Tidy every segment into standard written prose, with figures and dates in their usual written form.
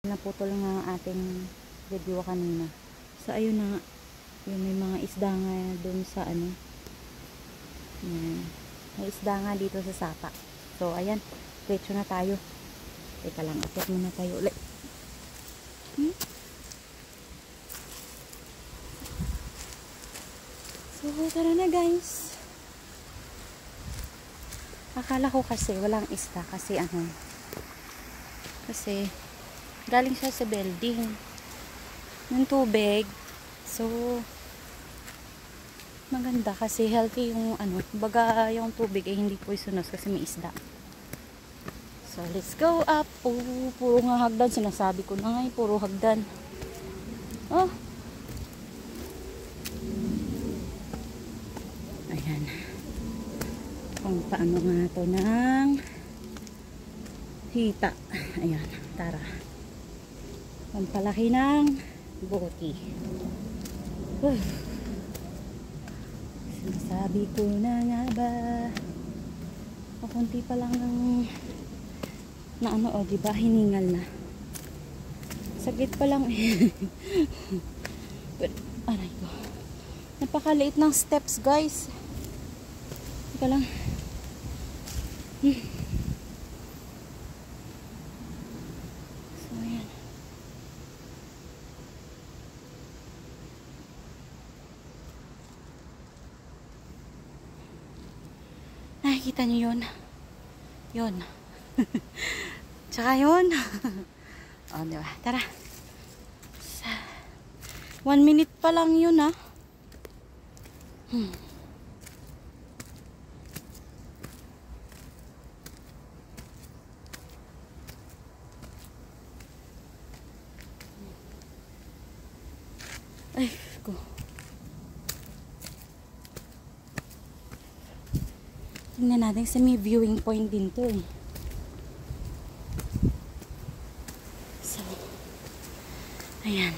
Naputol nga ang ating video kanina. So ayun na nga, yung may mga isda nga dun sa ano. Yan. May isda nga dito sa sapa. So ayan, diretso na tayo. Teka lang, akit muna tayo ulit. So tara na guys. Akala ko kasi walang isda kasi ano. Kasi galing siya sa building ng tubig. So maganda kasi healthy yung ano, baga yung tubig ay hindi poisonous kasi may isda. So let's go up. Oh, puro nga hagdan, sinasabi ko na nga, puro hagdan. Oh, ayan, kung paano nga to ng hita. Ayan, tara. Pampalaki ng buti. Sinasabi ko na nga ba, pakunti pa lang ng na ano, o diba, hiningal na. Sakit pa lang but, aray ko, napakaliit ng steps guys. Teka lang. Nakikita niyo yun? Yun. Tsaka yun. O, diba? Tara. 1 minute pa lang yun, ha? Ay, ko. Tingnan natin sa may viewing point din to eh. So, ayan.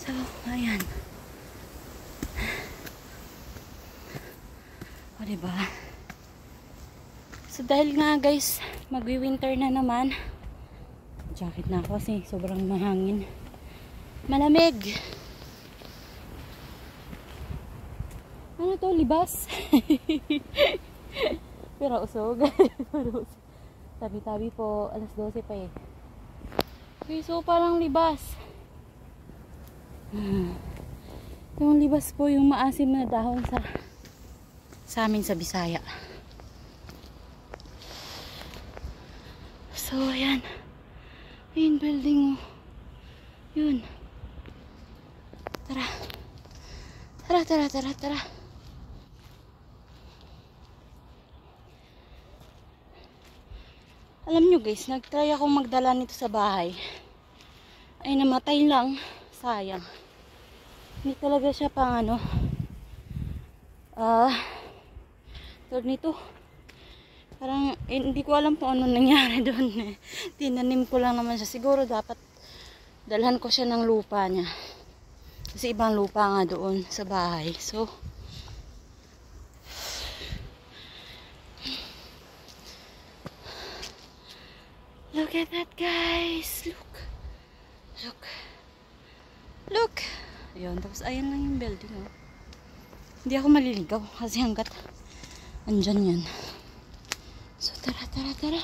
So, ayan. O, diba? So, dahil nga guys, magwi-winter na naman. Jacket na ako kasi sobrang mahangin. Malamig. Ano to, libas? Pero usog. Tabi-tabi po, alas 12 pa eh. Okay, so parang libas. Yung libas po, yung maasim na dahon sa amin sa Bisaya. So, ayan. Ayan, building. Yun. Tara. Tara, tara, tara, tara. Alam nyo guys, nagtry akong magdala nito sa bahay. Ay namatay lang. Sayang. Hindi talaga siya pang ano. Tawag nito. Parang hindi ko alam kung ano nangyari doon. Tinanim ko lang naman siya. Siguro dapat dalhan ko siya ng lupa niya. Kasi ibang lupa nga doon sa bahay. So, look at that guys. Look. Look. Look. Ayun. Tapos ayan lang yung building. Oh. Hindi ako maliligaw. Kasi hanggat andyan yan. So tara, tara, tara.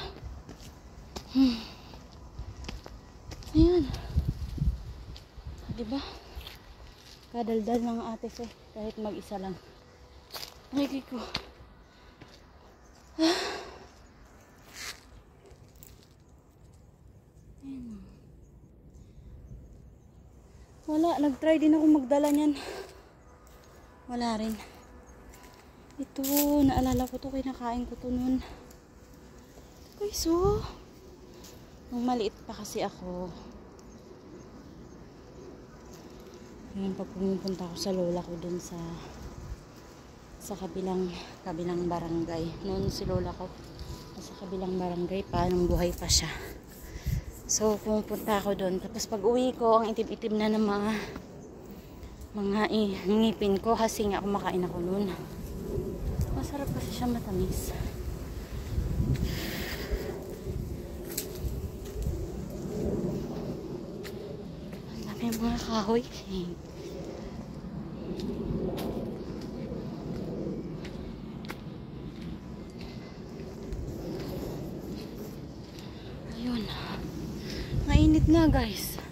Ayun. Diba? Kadaldal ng ate ko. Kahit mag-isa lang. Ay, ko. Wala, nag-try din ako magdala niyan. Wala rin. Ito, naalala ko to, kinakain ko to nun. Okay, so, nung maliit pa kasi ako, yun, pag pumupunta ako sa lola ko dun sa kabilang barangay. Noon si lola ko, sa kabilang barangay pa, nung buhay pa siya. So, pumupunta ako doon. Tapos pag uwi ko, ang itim-itim na ng mga ngipin ko kasi nga kumakain ako noon. Masarap kasi siya, matamis. May mga kahoy. Ayun. Mainit na guys.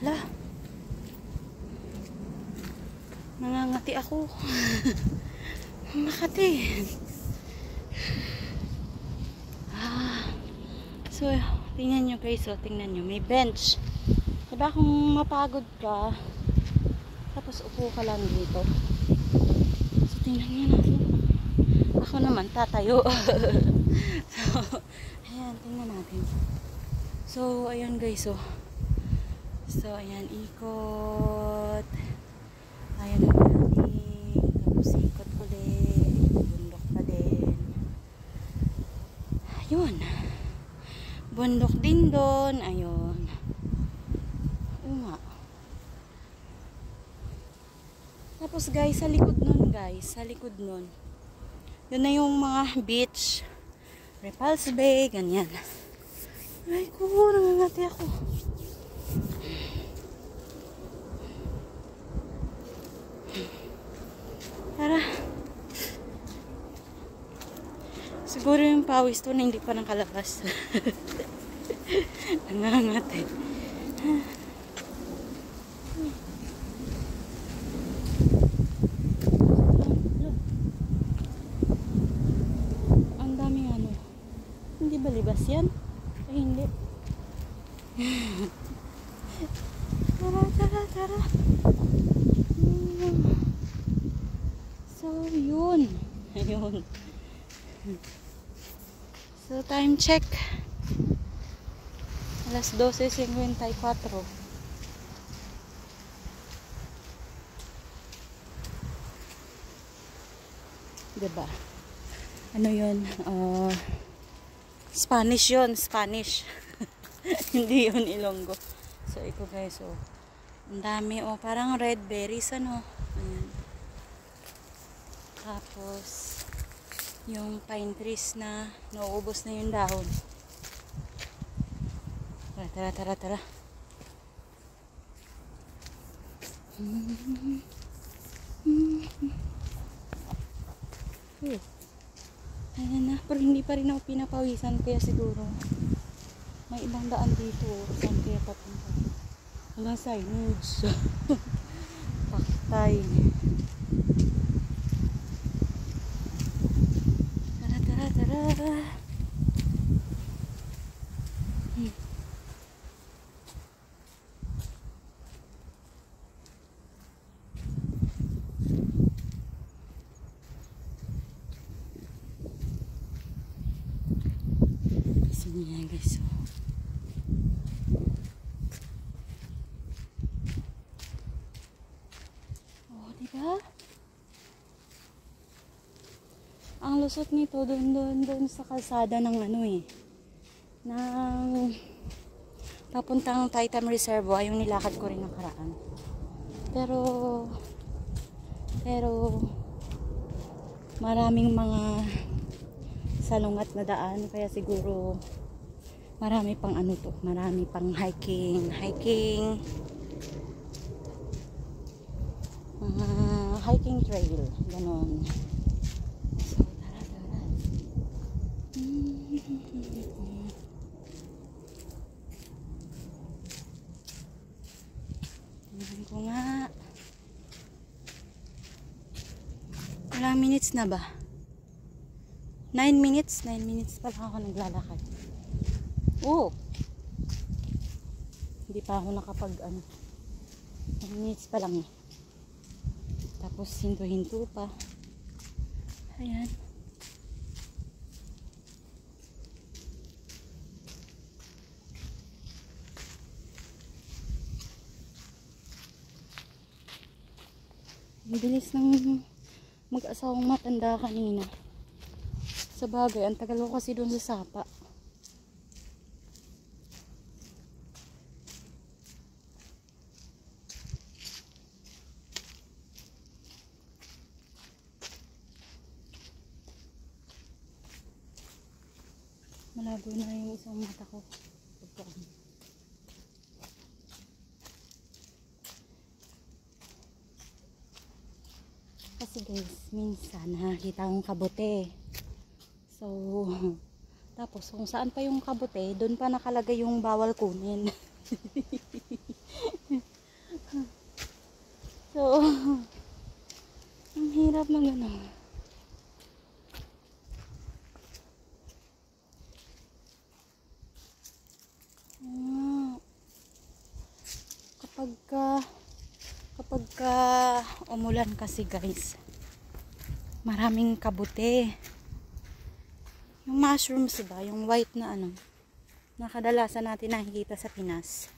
Hala. Nangangati ako. Makati. So, tingnan nyo guys, tingnan nyo. May bench. Diba kung mapagod ka, tapos upo ka lang dito. So, tingnan nyo natin. Ako naman, tatayo. So, ayan, tingnan natin. So, ayan guys, so. So, ayan, ikot. Ayan ang building. Tapos ikot ulit. Bundok pa din. Ayun. Bundok din doon. Ayun. Uma. Tapos guys, sa likod nun guys. Sa likod nun. Doon na yung mga beach. Repulse Bay. Ganyan. Ay ko, nangangati ako. Tara. Siguro yung pawis to na hindi pa nakalabas. Nangangati. Ang daming ano. Hindi ba libas yan? Ay hindi. Tara, tara, tara. So, yun. Ayun. So, time check. Alas 12:54. Diba? Ano yun? Spanish yun. Spanish. Hindi yun Ilonggo. So, ito guys. Oh. Ang dami. Oh, parang red berries. Ano? Ayan. Tapos, yung pine trees na nauubos na yung dahon. Tara, tara, tara, tara. Ayan na, pero hindi pa rin ako pinapawisan, kaya siguro may ibang daan dito. Saan kaya papunta? Wala signage. Paktay. Tara, tara, tara. Kasi niya guys. Oh, diba? Ang lusot nito doon sa kalsada ng ano eh. Ng papuntang Taitam Reservoir, yung nilakad ko rin nakaraan. Pero maraming mga salungat na daan, kaya siguro marami pang ano to, marami pang hiking trail, ganon. So, tara, tara. Tingnan ko nga. Ilang minutes na ba? 9 minutes? 9 minutes pa lang ako naglalakad. Oh! Hindi pa ako nakapag ano. 9 minutes pa lang eh. Tapos hinto-hinto pa. Ayan. Ang bilis ng mag-asawang matanda kanina. Sa bagay, ang tagal ko kasi doon sa sapa. Malabo na yung isang mata ko. Kasi guys, minsan nakakita akong kabote. So, tapos kung saan pa yung kabote, doon pa nakalagay yung bawal kunin. So, ang hirap ng gano'n. Kapag umulan kasi guys, maraming kabute. Yung mushrooms ba, yung white na ano, na kadalasan natin nakikita sa Pinas.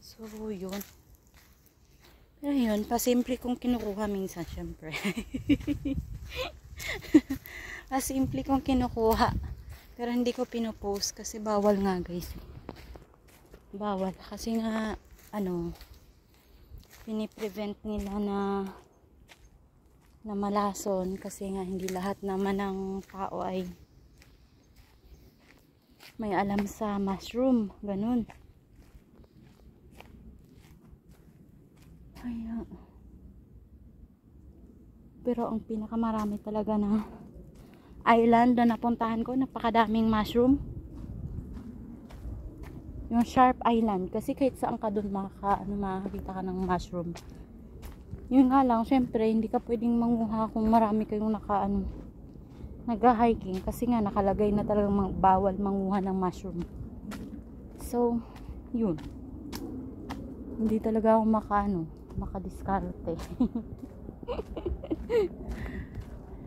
So yun. Pero yun, pasimple kong kinukuha minsan syempre. Pasimple kong kinukuha. Pero hindi ko pinopost kasi bawal nga guys. Bawal kasi nga ano, piniprevent nila na malason kasi nga hindi lahat naman ng tao ay may alam sa mushroom, ganun. Kaya pero ang pinakamarami talaga na island na napuntahan ko, napakadaming mushroom. Yung Sharp Island, kasi kahit saan ka doon makakita ka ng mushroom. Yun nga lang, syempre hindi ka pwedeng manguha kung marami kayong nag-hiking kasi nga nakalagay na talagang bawal manguha ng mushroom. So yun, hindi talaga ako makadiskarte.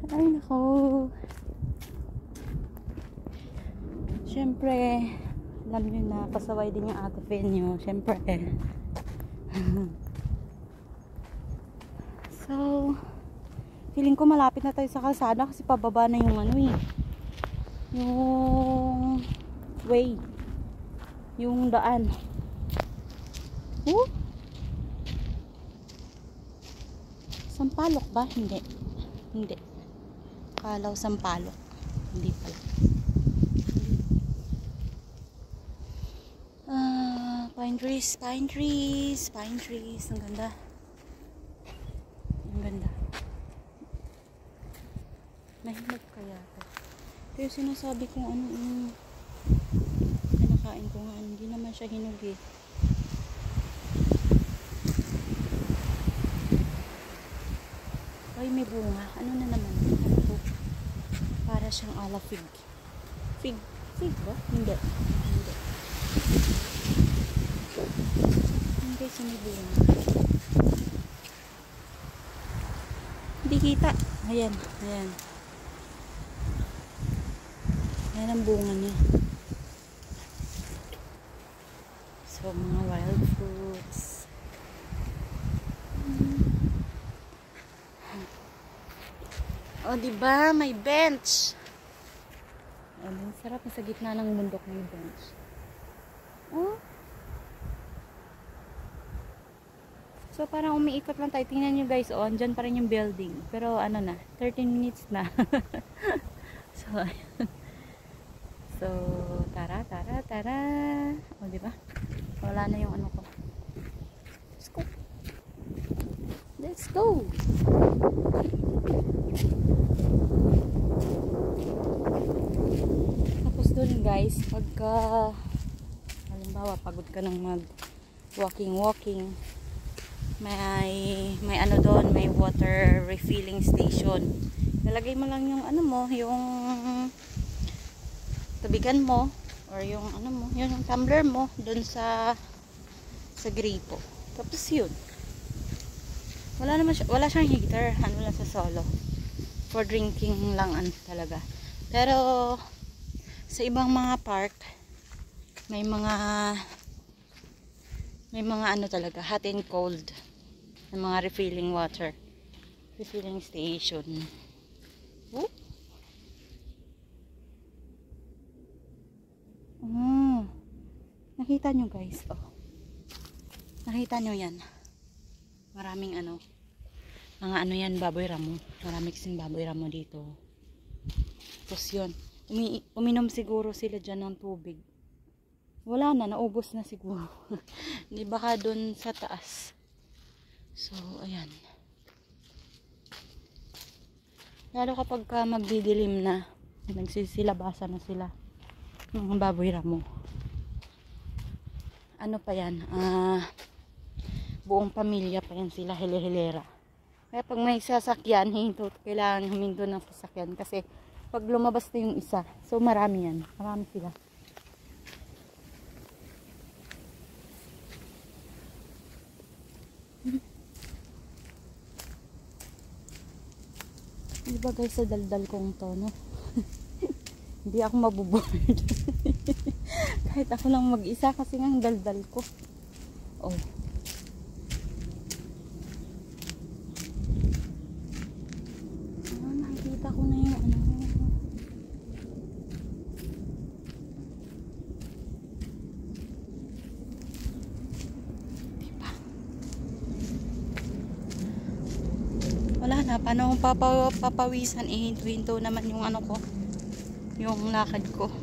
Ay nako, syempre alam nyo na pasaway din yung ate Fen nyo, syempre. So feeling ko malapit na tayo sa kalsada kasi pababa na yung yung way, yung daan. Sampalok ba? Hindi. Kalaw Sampalok. Hindi pala. Pine trees. Ang ganda. Nahilap kaya ito. Pero sinasabi kong ano yung pinakain ko nga, hindi naman siya hinog eh. Ay, may bunga. Ano na naman? Para siyang ala fig. Fig ba? Hindi. Hindi siya may bunga. Hindi kita. Ayan. Ayan ang bunga niya. So, mga wild fruits. O, diba? May bench. Ang sarap na sa gitna ng bundok may bench. Oh. So, parang umiikot lang tayo. Tingnan nyo guys, oh, andyan pa rin yung building. Pero, ano na, 13 minutes na. So, so, tara. O, diba? Wala na yung ano ko. Let's go! Tapos doon guys, pagka halimbawa, pagod ka ng walking, may ano doon, may water refilling station. Lalagay mo lang yung ano mo, yung tubigan mo or yung ano mo, yung tumbler mo doon sa gripo. Tapos yun. Wala siyang heater, ano lang sa solo. For drinking lang talaga. Pero sa ibang mga park may mga ano talaga, hot and cold na mga refilling station. Nakita nyo guys, nakita nyo yan, maraming mga yan, baboy ramo. Marami kasing baboy ramo dito. Tapos yun, Uminom siguro sila dyan ng tubig. Wala na, naubos na siguro. Di baka dun sa taas. So, ayan. Lalo kapag magdidilim na, nagsisilabasa na sila ng baboy ramo. Ano pa yan? Buong pamilya pa yan sila, hile-hilera. Kaya pag may sasakyan, kailangan huminto ng sasakyan kasi pag lumabas na yung isa, so marami yan. Marami sila. Diba guys, sa daldal kong to, no? Hindi ako mabuboard. Kahit ako lang mag-isa kasi nga ang daldal ko. Oh. Nakikita ko na yung ano. Diba? Wala na. Paano akong papawisan? Hinto-hinto naman yung ano ko. Yung lakad ko.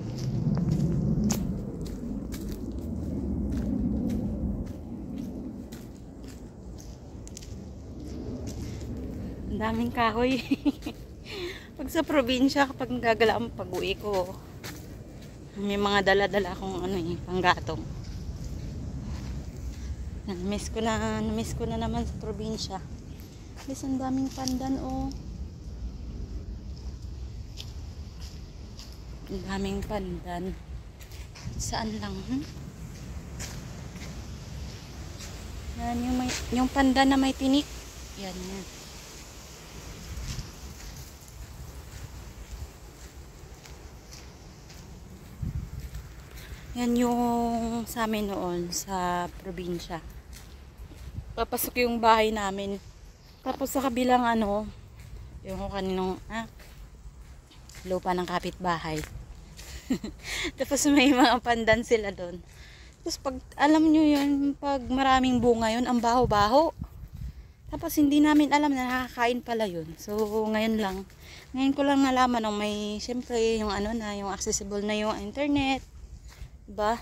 Ang daming kahoy. Pag sa probinsya, kapag gagala ang pag-uwi ko, may mga dala-dala akong ano panggatong. Namiss ko na naman sa probinsya. Guys, ang daming pandan, oh. Ang daming pandan. Saan lang? Yan, yung pandan na may tinik. Yan, yan. Yan yung sa amin noon sa probinsya. Papasok yung bahay namin. Tapos sa kabilang ano, yung kaninong lupa ng kapitbahay. Tapos may mga pandan sila doon. Tapos pag alam nyo yun, pag maraming bunga yun, ang baho-baho. Tapos hindi namin alam na nakakain pala yun. So ngayon ko lang nalaman ng may, syempre yung ano na, yung accessible na yung internet. Diba?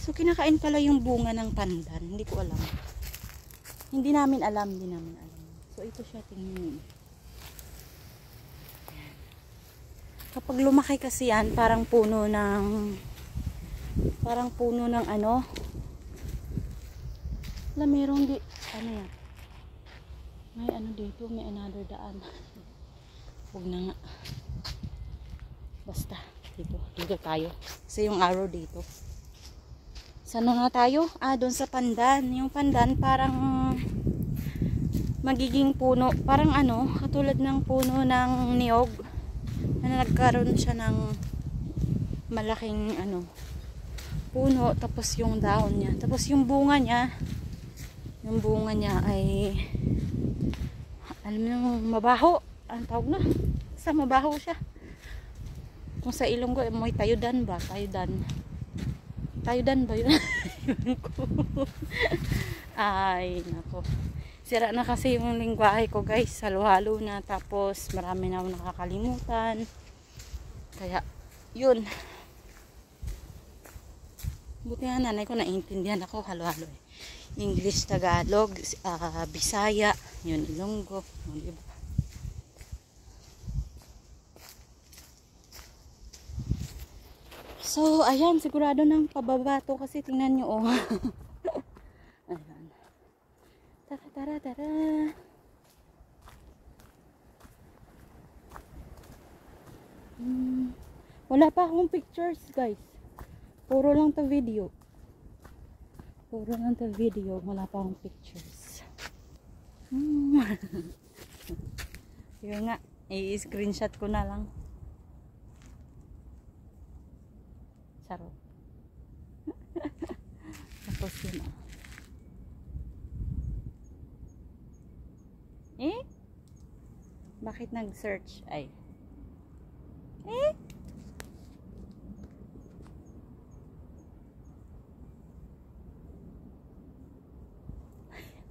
So kinakain pala yung bunga ng pandan. Hindi ko alam. Hindi namin alam. So ito siya, tingnan. Kapag lumaki kasi yan, parang puno ng ano. Merong ano yan. May ano dito, may another daan. Huwag na nga. Basta, dito tayo. Kasi yung arrow dito. Saan na nga tayo? Doon sa pandan. Yung pandan parang magiging puno. Parang ano, katulad ng puno ng niyog. Na nagkaroon siya ng malaking ano, puno, tapos yung dahon niya, tapos yung bunga niya ay alam mo, mabaho ang tawag na, sa mabaho siya. Kung sa Ilonggo may tayudan ba yun? Ay nako, sira na kasi yung lingwahe ko guys, halo-halo na, tapos marami na akong nakakalimutan. Kaya yun, buti nga nanay ko naiintindihan ako, halo-halo English, Tagalog, Bisaya, yun, Ilonggo, diba? So ayan, sigurado nang pababa to kasi tingnan nyo, oh. Ayan. Tara. Wala pa akong pictures guys. Puro lang to video. Wala pa akong pictures. Yun nga, i-screenshot ko na lang. Sarap. Tapos yun, oh. Bakit nag-search?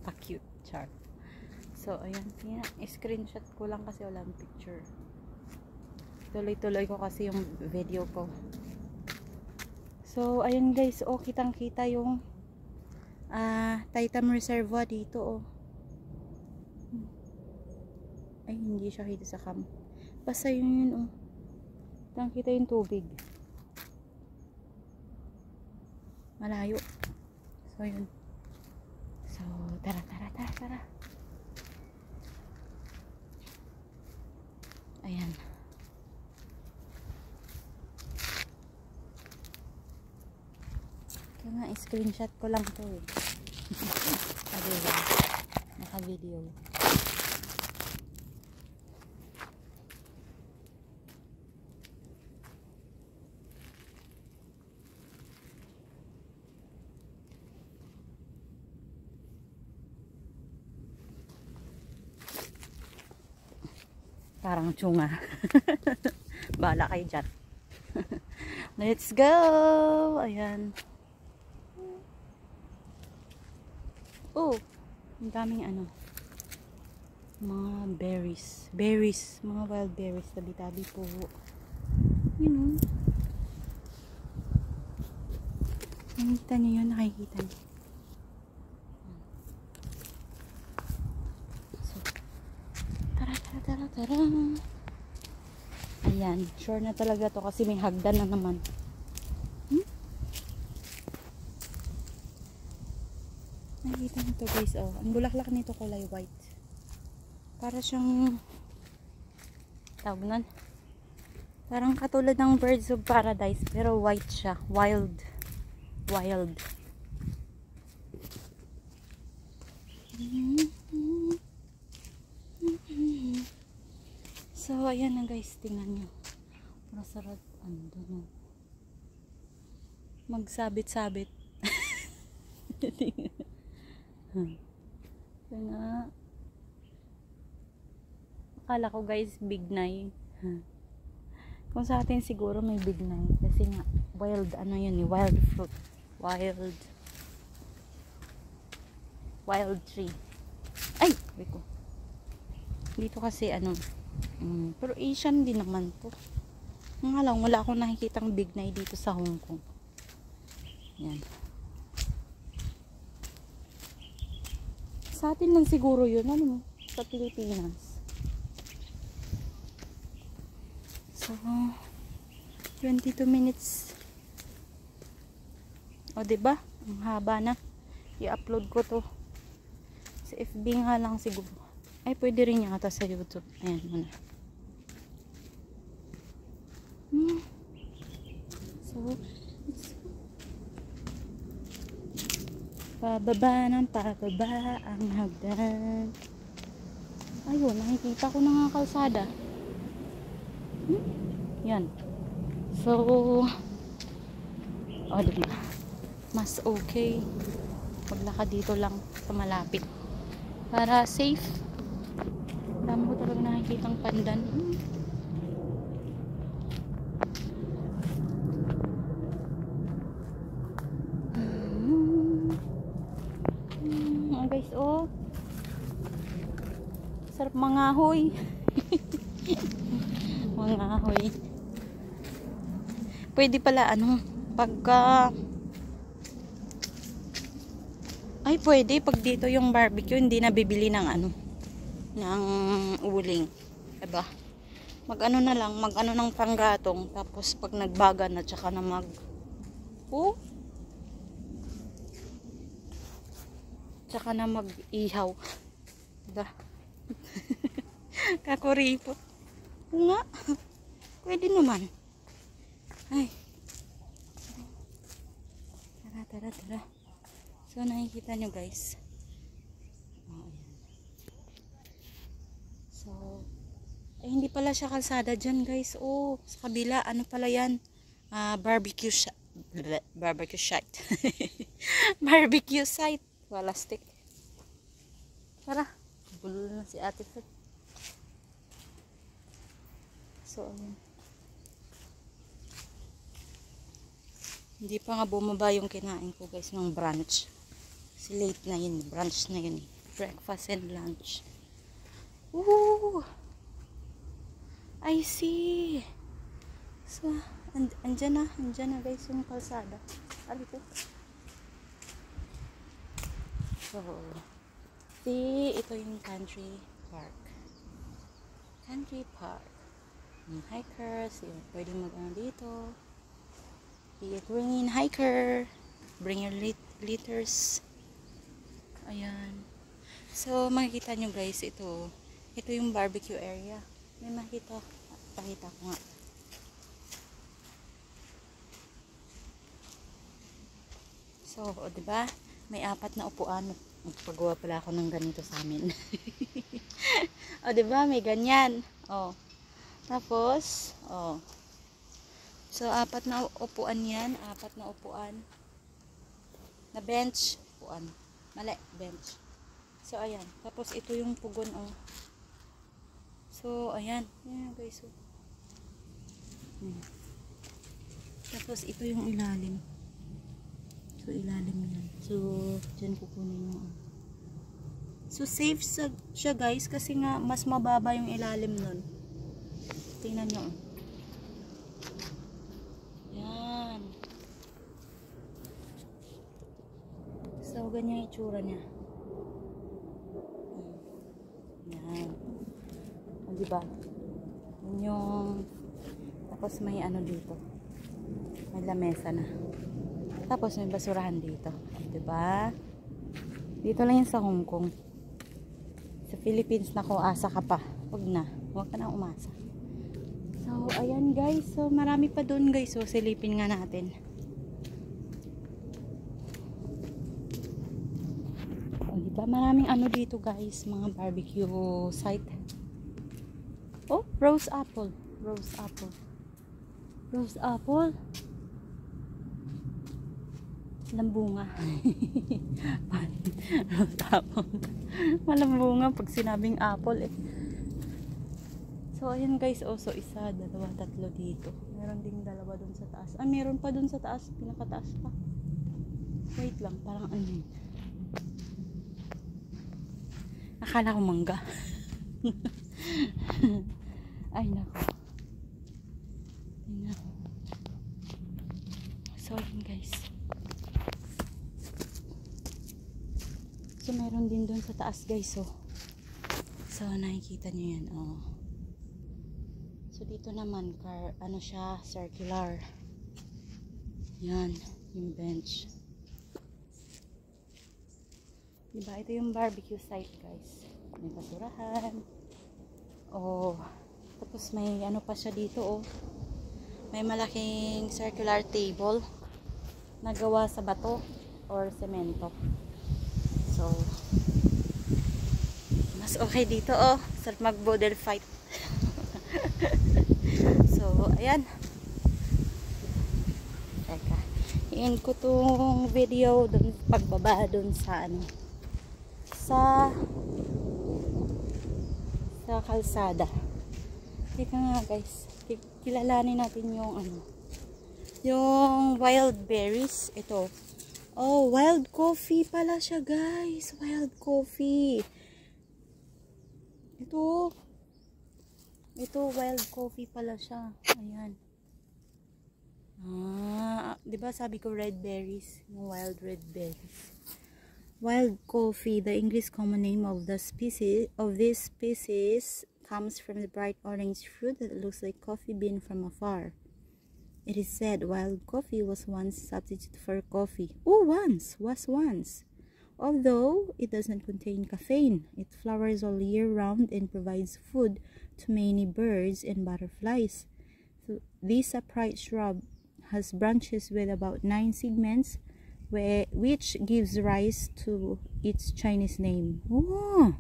Pa-cute, char. So, ayan, i-screenshot ko lang kasi walang picture. tuloy-tuloy ko kasi yung video ko. So ayun guys, oh, kitang kita yung Taitam Reservoir dito, oh. Ay, hindi siya kita sa cam. Basta yun, oh. Kitang kita yung tubig. Malayo. So yun. So tara. Ayan. Kaya nga, screenshot ko lang to eh. Diba? Naka-video. Parang tsunga. Bahala kayo dyan. Let's go! Ayan. Oh, ang daming ano. Mga berries. Berries. Mga wild berries. Tabi-tabi po. Yun, oh. Nakikita nyo yun? Nakikita nyo. Tara. Ayan, sure na talaga to kasi may hagdan na naman. Nakikita nyo to guys, oh. Ang bulaklak nito kulay white. Para siyang tawag nun. Parang katulad ng Birds of Paradise pero white siya. Wild. So, ayan na guys, tingnan nyo. Masarap, ano, magsabit-sabit. Nga. Akala ko guys, bignay. Kung sa atin siguro may bignay. Kasi nga, wild, ano yun eh, wild fruit. Wild tree. Ay! Wait ko. Dito kasi, ano, pero Asian din naman to. Nga lang, wala akong nakikitang bignay dito sa Hong Kong. Yan. Sa atin lang siguro yun, ano, sa Pilipinas. So, 22 minutes. O, diba? Ang haba na. I-upload ko to. Sa FB nga lang siguro. Ay, pwede rin yata sa YouTube. Ayan muna. So, pababa ang hagdan. Ayun, nakikita ko na nga kalsada. Yan. So, diba? Mas okay paglakad dito lang sa malapit. Para safe. Dami ko talaga nakikitang pandan. Guys, oh. Sarap mangahoy. Mangahoy. Pwede pala, ano, pagka ay, pwede. Pag dito yung barbecue, hindi na bibili ng ano, ng uling. Diba? Mag-ano na lang, mag-ano ng panggatong. Tapos, pag nagbaga na, tsaka na tsaka na mag-ihaw. Diba? Kakuripot. Nga. Pwede naman. Ay. Tara. So, nakikita nyo guys. Ayan. So, hindi pala siya kalsada dyan guys. Oh, sa kabila, ano pala yan? Barbecue site. Barbecue site. Wala stick. Tara. Bulol na si Ate Fit. So, ayan. Hindi pa nga bumaba yung kinain ko guys ng brunch. Kasi late na yun. Brunch na yun. Breakfast and lunch. Ooh! I see! So, andyan na guys yung kalsada. Alito. So, ito yung country park. Country park. Yung hikers, yung pwedeng mag-ano dito. Be a green hiker. Bring your litters. Ayan. So, makikita nyo guys, ito yung barbecue area. May makita. Pakita ko nga. So, diba? May 4 na upuan. Magpagawa pala ako ng ganito sa amin. O, diba? May ganyan. O. Tapos, o. So, 4 na upuan yan. 4 na upuan. Na bench. Upuan. Mali, bench. So, ayan. Tapos, ito yung pugon, o. So, ayan. Ayan, guys. Tapos, ito yung ilalim. So, ilalim yan. So, dyan kukunin yung so, safe siya guys kasi nga mas mababa yung ilalim nun. Tingnan nyo. Yan. So, ganyan yung itsura niya. Yan. O, diba? Yun yung tapos may ano dito. May lamesa na. Tapos may basurahan dito. Diba? Dito lang yan sa Hong Kong. Sa Philippines na ko, asa ka pa. Huwag na. Huwag ka na umasa. So, ayan guys. So, marami pa doon guys. So, silipin nga natin. O, diba? Maraming ano dito guys. Mga barbecue site. Oh, rose apple. Rose apple. Rose apple. Lambunga. Malambunga pag sinabing apple eh. So ayan guys, so 1, 2, 3 dito. Meron ding 2 dun sa taas. Ah, meron pa dun sa taas, pinakataas pa. Wait lang, parang ano yun. Akala ko mangga. Ay nako. So ayan guys. So, meron din doon sa taas guys, oh. So, nakikita nyo yan, oh. So, dito naman, ano siya, circular. Yan, yung bench. Diba, ito yung barbecue site guys. May basurahan. Oh, tapos may ano pa siya dito, oh. May malaking circular table na gawa sa bato or semento. So, mas okay dito, oh. Sarap mag-bodel fight. So, ayan. Teka. I-end ko tong video dun, pagbaba dun sa ano. Sa kalsada. Teka nga, guys. Kilalanin natin yung ano. Yung wild berries. Ito. Oh, wild coffee pala siya guys. Wild coffee. Ito wild coffee pala siya. Ayan. Ah, 'di ba sabi ko red berries, yung wild red berries. Wild coffee, the English common name of this species comes from the bright orange fruit that looks like coffee bean from afar. It is said wild coffee was once substitute for coffee. Oh, was once. Although it does not contain caffeine, it flowers all year round and provides food to many birds and butterflies. So, this upright shrub has branches with about 9 segments, which gives rise to its Chinese name. Oh!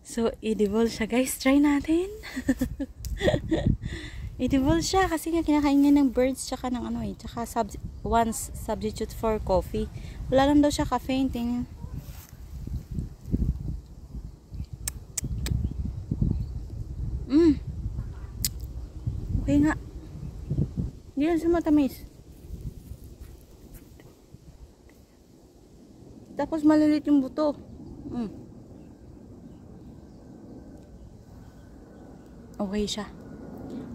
So, edible siya guys. Try natin. Edible siya kasi nga kinakain nga ng birds tsaka ng ano eh. Tsaka once substitute for coffee. Wala lang daw siya caffeine. Tingnan. Okay nga. Hindi lang siya matamis. Tapos malilit yung buto. Okay siya.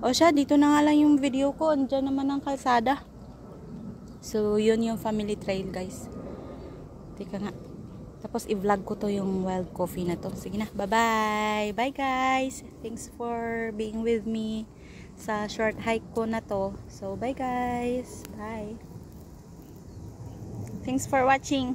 O siya, dito na nga lang yung video ko. Andyan naman ang kalsada. So, yun yung family trail, guys. Teka nga. Tapos, i-vlog ko to yung wild coffee na to. Sige na, bye-bye! Bye, guys! Thanks for being with me sa short hike ko na to. So, bye, guys! Bye! Thanks for watching!